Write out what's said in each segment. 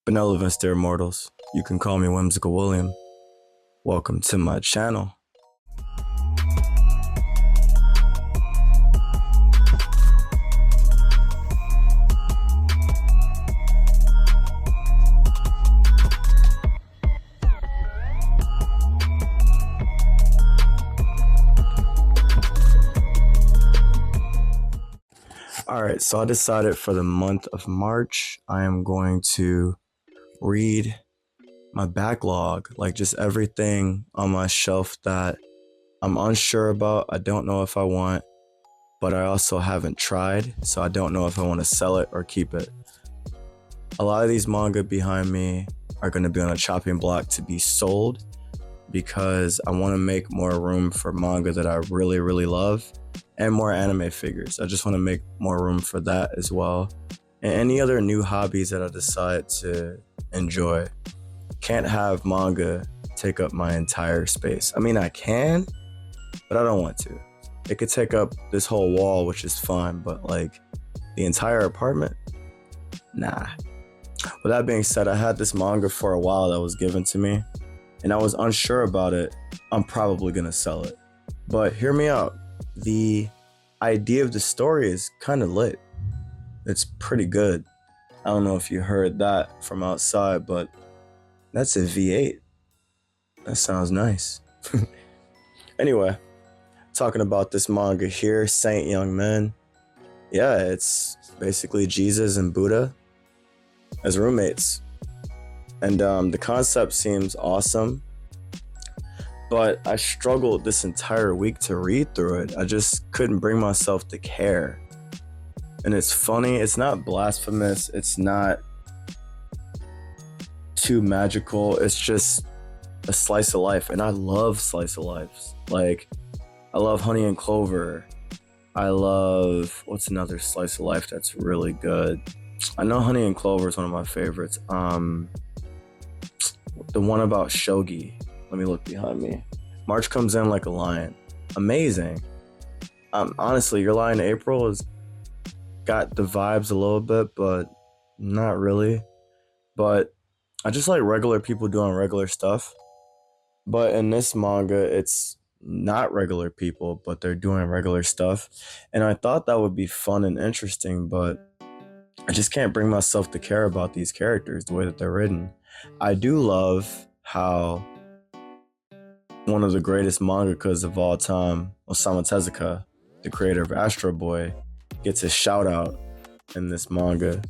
Benevolence, dear mortals. You can call me Whimsical William. Welcome to my channel. Alright, so I decided for the month of March, I am going to read my backlog, like just everything on my shelf that I'm unsure about, I don't know if I want, but I also haven't tried, so I don't know if I want to sell it or keep it. A lot of these manga behind me are going to be on a chopping block to be sold because I want to make more room for manga that I really, really love and more anime figures. I just want to make more room for that as well. And any other new hobbies that I decide to enjoy. Can't have manga take up my entire space. I mean, I can, but I don't want to. It could take up this whole wall, which is fine, but like the entire apartment? Nah. With that being said, I had this manga for a while that was given to me, and I was unsure about it. I'm probably gonna sell it. But hear me out. The idea of the story is kind of lit. It's pretty good. I don't know if you heard that from outside, but that's a V8. That sounds nice. Anyway, talking about this manga here, Saint Young Men. Yeah, it's basically Jesus and Buddha as roommates. And the concept seems awesome. But I struggled this entire week to read through it. I just couldn't bring myself to care. And it's funny, it's not blasphemous, it's not too magical, it's just a slice of life. And I love slice of lives. Like, I love Honey and Clover. I love, what's another slice of life that's really good? I know Honey and Clover is one of my favorites. The one about Shogi. Let me look behind me. March Comes In Like a Lion. Amazing. Honestly, Your Lie in April has got the vibes a little bit, but not really. But I just like regular people doing regular stuff. But in this manga, it's not regular people, but they're doing regular stuff. And I thought that would be fun and interesting, but I just can't bring myself to care about these characters the way that they're written. I do love how one of the greatest mangakas of all time, Osamu Tezuka, the creator of Astro Boy, gets a shout out in this manga,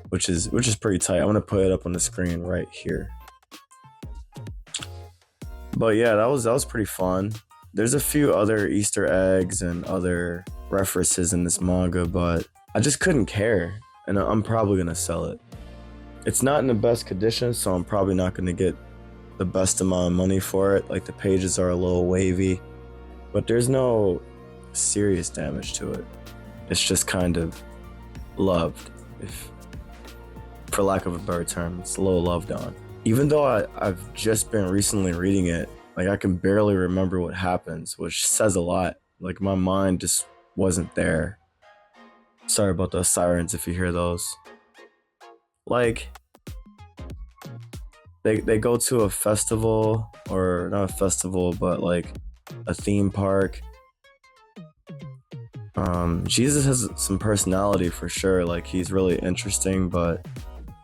which is pretty tight. I'm gonna put it up on the screen right here. But yeah, that was pretty fun. There's a few other Easter eggs and other references in this manga, but I just couldn't care, and I'm probably gonna sell it. It's not in the best condition, so I'm probably not gonna get the best amount of money for it. Like, the pages are a little wavy, but there's no serious damage to it. It's just kind of loved, if for lack of a better term. It's a little loved on. Even though I've just been recently reading it, like, I can barely remember what happens, which says a lot. Like, my mind just wasn't there. Sorry about those sirens if you hear those. Like, they go to a festival, or not a festival, but like a theme park. Jesus has some personality for sure. Like, he's really interesting, but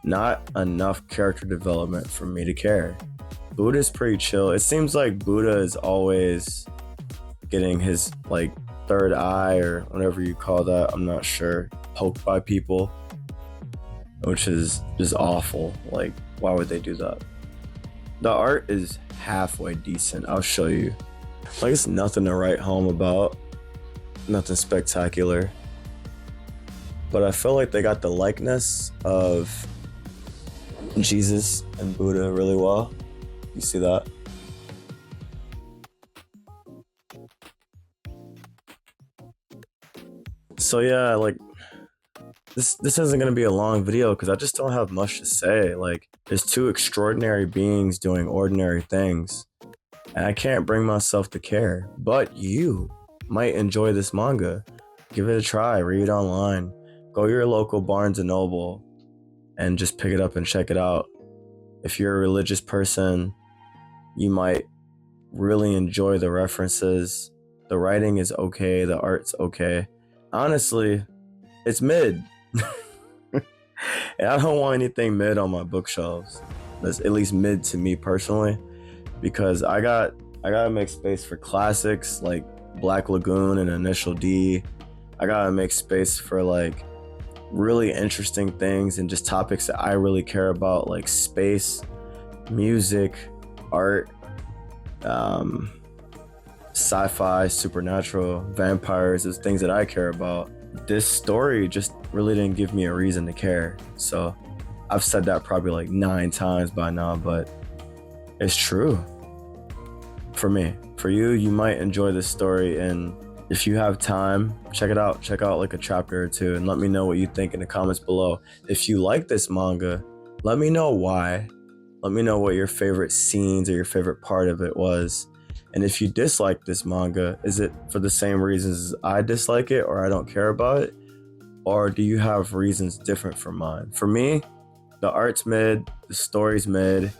not enough character development for me to care. Buddha's pretty chill. It seems like Buddha is always getting his like third eye, or whatever you call that, I'm not sure, poked by people, which is just awful. Like, why would they do that? The art is halfway decent. I'll show you. Like, it's nothing to write home about. Nothing spectacular. But I feel like they got the likeness of Jesus and Buddha really well. You see that? So yeah, like, this isn't gonna be a long video because I just don't have much to say. Like, there's two extraordinary beings doing ordinary things, and I can't bring myself to care. But you might enjoy this manga. Give it a try. Read it online. Go to your local Barnes and Noble. and just pick it up and check it out. If you're a religious person, you might really enjoy the references. The writing is okay, the art's okay. Honestly, it's mid. And I don't want anything mid on my bookshelves. That's at least mid to me personally, because I gotta make space for classics like Black Lagoon and Initial D. I gotta make space for like really interesting things and just topics that I really care about, like space, music, art, sci-fi, supernatural, vampires. Is things that I care about. This story just really didn't give me a reason to care. So I've said that probably like 9 times by now, but it's true. For me, for you, you might enjoy this story, and if you have time, check it out. Check out like a chapter or two and let me know what you think in the comments below. If you like this manga, let me know why. Let me know what your favorite scenes or your favorite part of it was. And if you dislike this manga, is it for the same reasons I dislike it or I don't care about it? Or do you have reasons different from mine? For me, the art's mid, the story's mid.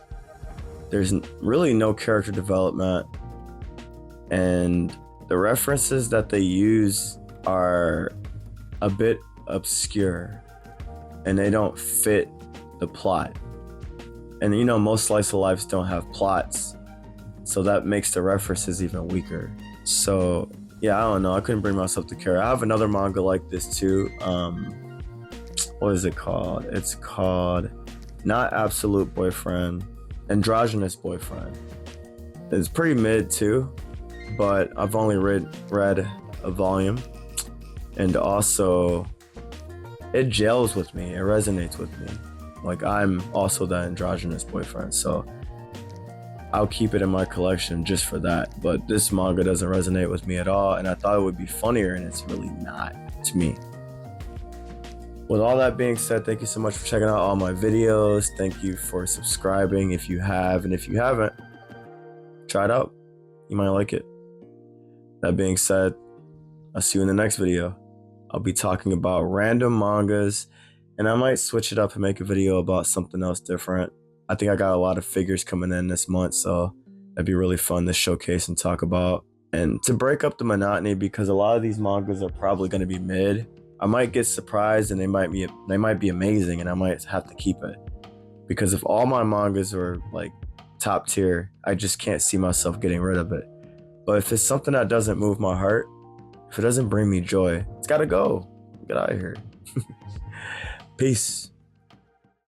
There's really no character development. And the references that they use are a bit obscure and they don't fit the plot. And you know, most slice of lives don't have plots, so that makes the references even weaker. So yeah, I don't know, I couldn't bring myself to care. I have another manga like this too. What is it called? It's called not Absolute Boyfriend, Androgynous Boyfriend. It's pretty mid too, but I've only read a volume, and also it gels with me, it resonates with me. Like, I'm also that androgynous boyfriend, so I'll keep it in my collection just for that. But this manga doesn't resonate with me at all, and I thought it would be funnier, and it's really not to me. With all that being said, thank you so much for checking out all my videos. Thank you for subscribing if you have, and if you haven't, try it out. You might like it. That being said, I'll see you in the next video. I'll be talking about random mangas, and I might switch it up and make a video about something else different. I think I got a lot of figures coming in this month, so that'd be really fun to showcase and talk about. And to break up the monotony, because a lot of these mangas are probably going to be mid, I might get surprised and they might be amazing, and I might have to keep it. Because if all my mangas are like top tier, I just can't see myself getting rid of it. But if it's something that doesn't move my heart, if it doesn't bring me joy, it's gotta go. Get out of here. Peace.